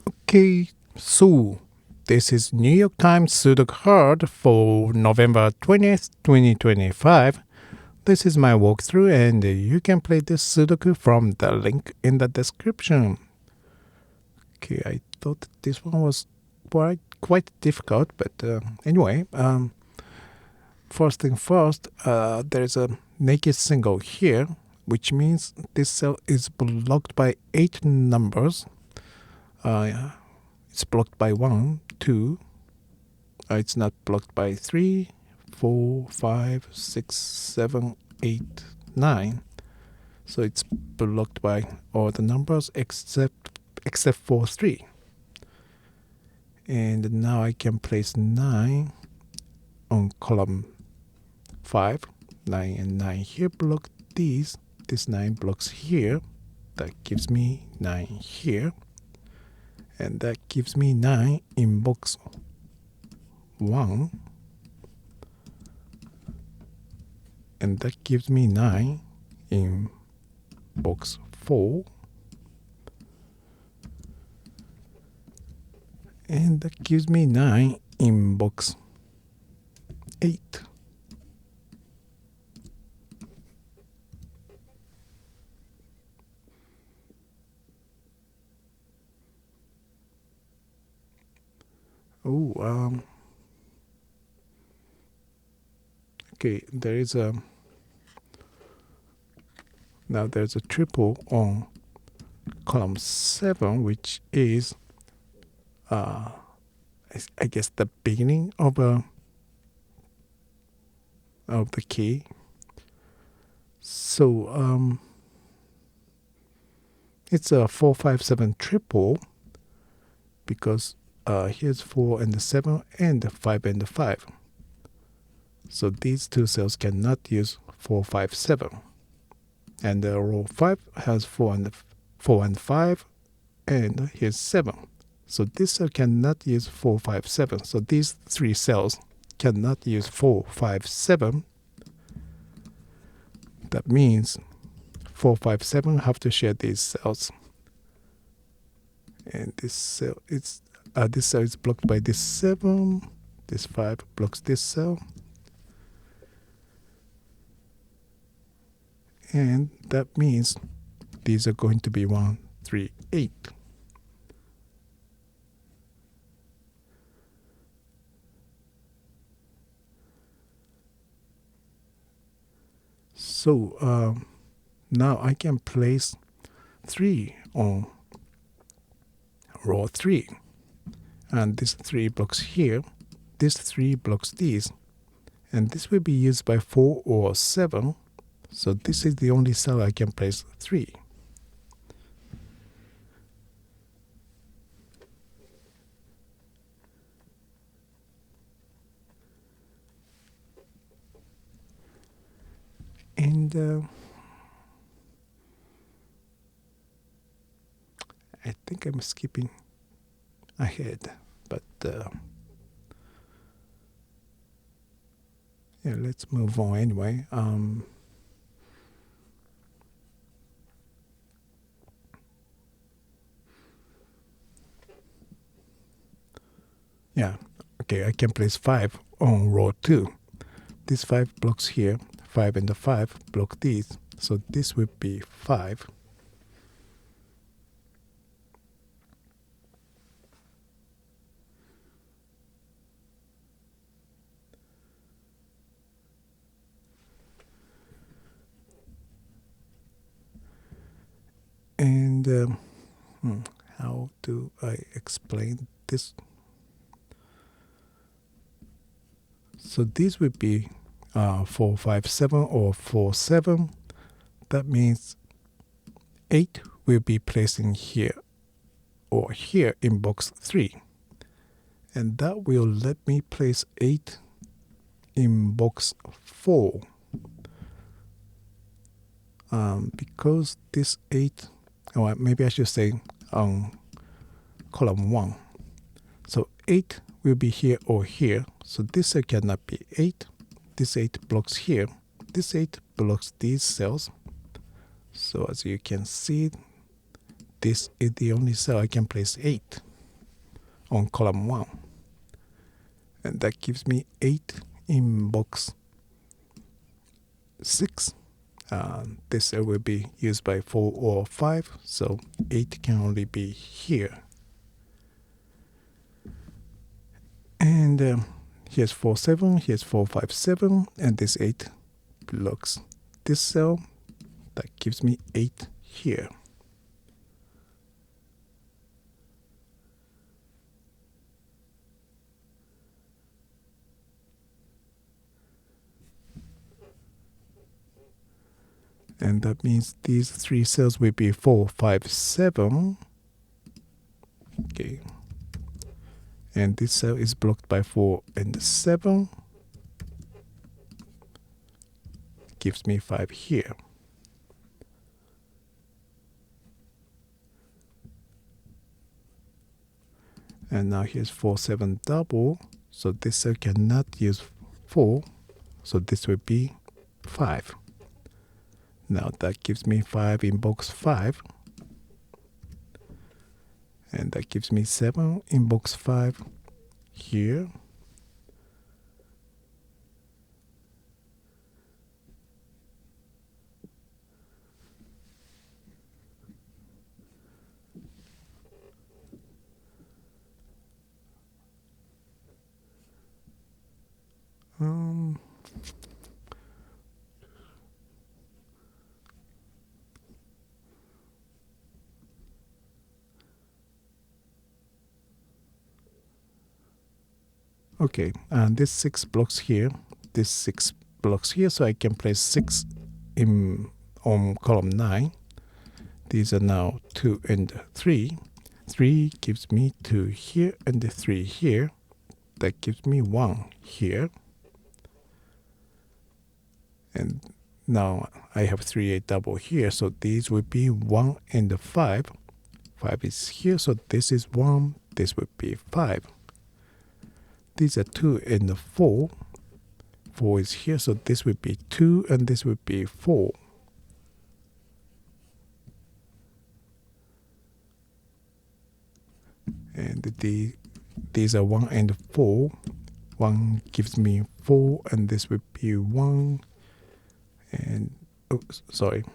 Okay, so this is New York Times Sudoku Hard for November 20th, 2025. This is my walkthrough, and you can play this Sudoku from the link in the description. Okay, I thought this one was quite difficult, but anyway, first thing first, there's a naked single here, which means this cell is blocked by 8 numbers. It's blocked by 1, 2. It's not blocked by 3, 4, 5, 6, 7, 8, 9. So it's blocked by all the numbers except for 3. And now I can place 9 on column 5. 9 and 9 here block these. This 9 blocks here. That gives me 9 here. And that gives me 9 in box 1. And that gives me 9 in box 4. And that gives me 9 in box 8. Okay, there's a triple on column 7, which is I guess the beginning of the key. So it's a 4, 5, 7 triple, because here's 4 and 7 and 5 and 5. So these two cells cannot use 4, 5, 7. And row 5 has 4 and 5, and here's 7. So this cell cannot use 4, 5, 7. So these 3 cells cannot use 4, 5, 7. That means 4, 5, 7 have to share these cells. And this cell is blocked by this 7. This 5 blocks this cell. And that means these are going to be 1, 3, 8. So now I can place 3 on row 3. And this 3 blocks here. This 3 blocks these. And this will be used by 4 or 7. So this is the only cell I can place 3. And I think I'm skipping ahead, but yeah, let's move on anyway. Yeah, okay, I can place 5 on row 2. This 5 blocks here, 5 and the 5 block these, so this would be 5. And how do I explain this? So these would be 4, 5, 7 or 4, 7. That means 8 will be placing here or here in box 3. And that will let me place 8 in box 4. Because this 8, or maybe I should say on column 1. So 8 will be here or here. So this cell cannot be 8. This 8 blocks here. This 8 blocks these cells. So as you can see, this is the only cell I can place 8. on column 1. And that gives me 8 in box 6. This cell will be used by 4 or 5, so 8 can only be here. And here's 4, 7, here's 4, 5, 7, and this 8 blocks this cell. That gives me 8 here. And that means these 3 cells will be 4, 5, 7. Okay. And this cell is blocked by 4 and 7. Gives me 5 here. And now here's 4, 7 double. So this cell cannot use 4. So this will be 5. Now that gives me 5 in box 5. And that gives me 7 in box 5 here. Okay, and this 6 blocks here, this 6 blocks here, so I can place 6 on column 9. These are now 2 and 3. 3 gives me 2 here and 3 here. That gives me 1 here. And now I have 3, 8 double here, so these would be 1 and 5. 5 is here, so this is 1, this would be 5. These are 2 and 4. 4 is here, so this would be 2 and this would be 4. And these are 1 and 4. 1 gives me 4 and this would be 1. And, oops, sorry.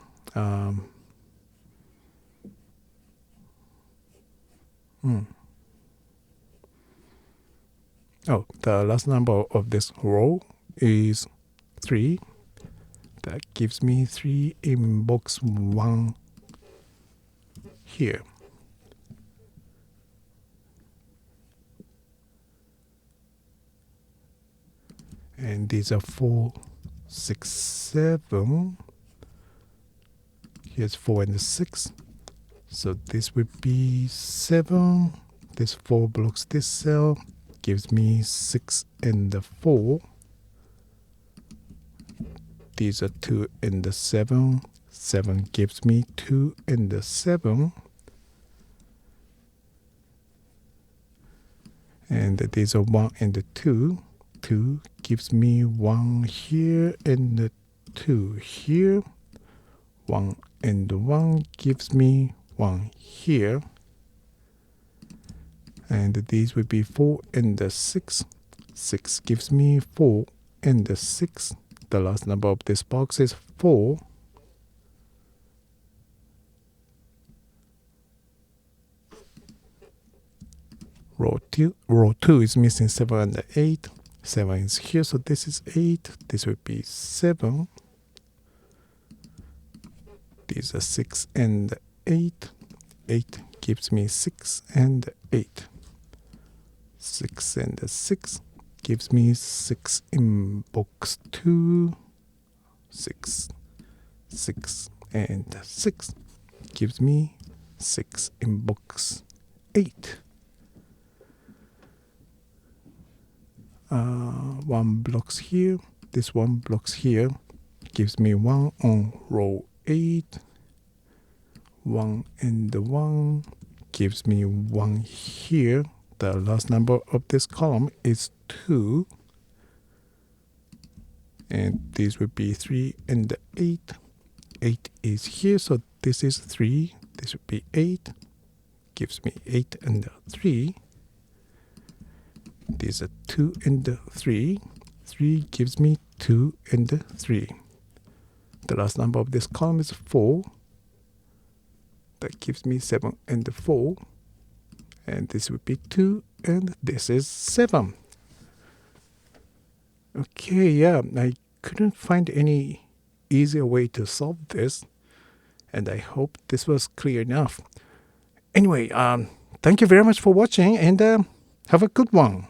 Oh, the last number of this row is 3. That gives me 3 in box 1 here. And these are 4, 6, 7. Here's 4 and 6. So this would be 7. This 4 blocks this cell. Gives me 6 and 4. These are 2 and 7. 7 gives me 2 and 7. And these are 1 and 2. 2 gives me 1 here and 2 here. 1 and 1 gives me 1 here. And these would be 4 and 6. 6 gives me 4 and 6. The last number of this box is 4. Row 2 is missing 7 and 8. 7 is here, so this is 8. This would be 7. These are 6 and 8. 8 gives me 6 and 8. 6 and 6 gives me 6 in box 2. 6, 6 and 6 gives me 6 in box 8. 1 blocks here. This 1 blocks here. Gives me 1 on row 8. 1 and 1 gives me 1 here. The last number of this column is 2. And these would be 3 and 8. 8 is here, so this is 3. This would be 8. Gives me 8 and 3. These are 2 and 3. 3 gives me 2 and 3. The last number of this column is 4. That gives me 7 and 4. And this would be 2, and this is 7. Okay, yeah, I couldn't find any easier way to solve this, and I hope this was clear enough. Anyway, thank you very much for watching, and have a good one.